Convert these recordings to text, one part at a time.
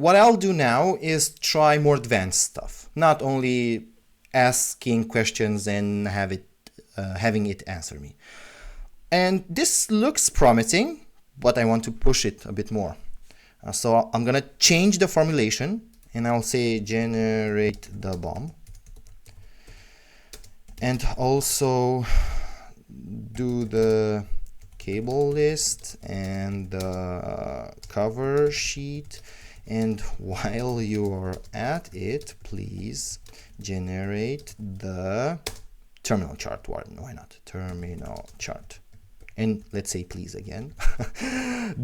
what I'll do now is try more advanced stuff, not only asking questions and having it answer me. And this looks promising, but I want to push it a bit more. So I'm gonna change the formulation, and I'll say generate the bomb, and also do the cable list and the cover sheet. And while you are at it, please generate the terminal chart. Why not? Terminal chart. And let's say please again,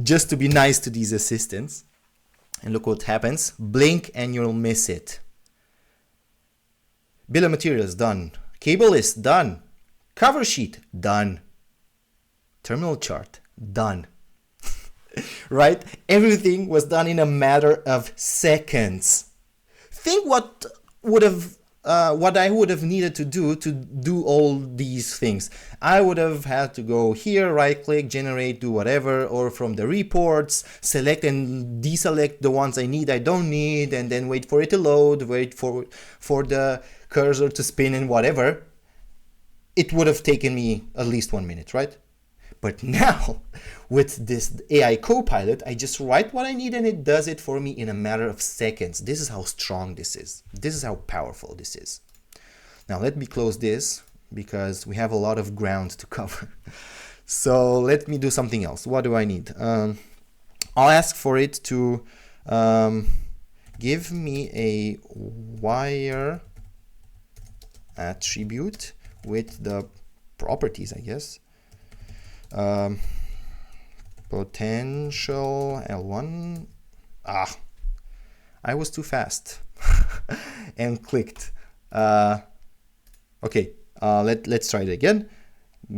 just to be nice to these assistants. And look what happens. Blink and you'll miss it. Bill of materials done. Cable list done. Cover sheet done. Terminal chart done. Right? Everything was done in a matter of seconds. Think what I would have needed to do all these things. I would have had to go here, right click, generate, do whatever, or from the reports, select and deselect the ones I need, I don't need, and then wait for it to load, wait for the cursor to spin and whatever. It would have taken me at least 1 minute, right? But now, with this AI Copilot, I just write what I need and it does it for me in a matter of seconds. This is how strong this is. This is how powerful this is. Now, let me close this because we have a lot of ground to cover. So let me do something else. What do I need? I'll ask for it to give me a wire attribute with the properties, I guess. Potential L1. I was too fast and clicked. Okay, let's try it again.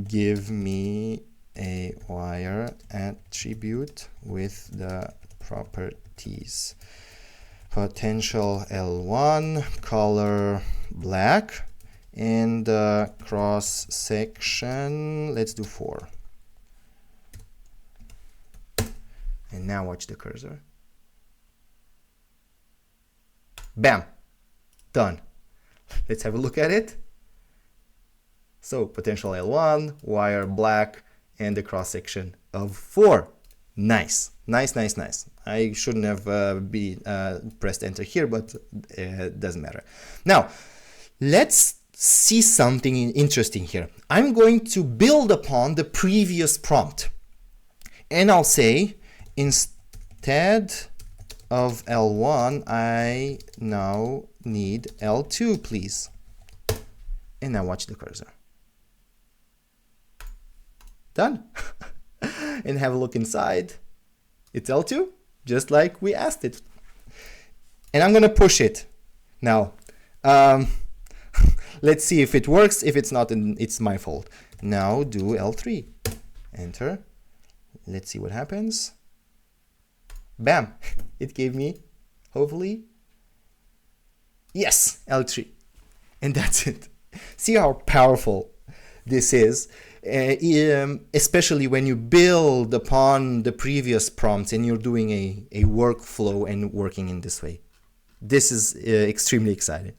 Give me a wire attribute with the properties. Potential L1, color black, and cross section, let's do 4. And now watch the cursor. Bam! Done. Let's have a look at it. So potential L1, wire black, and the cross section of 4. Nice. Nice, nice, nice. I shouldn't have pressed enter here, but it doesn't matter. Now, let's see something interesting here. I'm going to build upon the previous prompt. And I'll say, instead of L1, I now need L2, please. And now watch the cursor. Done. And have a look inside. It's L2, just like we asked it. And I'm going to push it. Now, let's see if it works. If it's not, then it's my fault. Now do L3. Enter. Let's see what happens. Bam! It gave me, hopefully, yes, L3. And that's it. See how powerful this is, especially when you build upon the previous prompts and you're doing a workflow and working in this way. This is extremely exciting.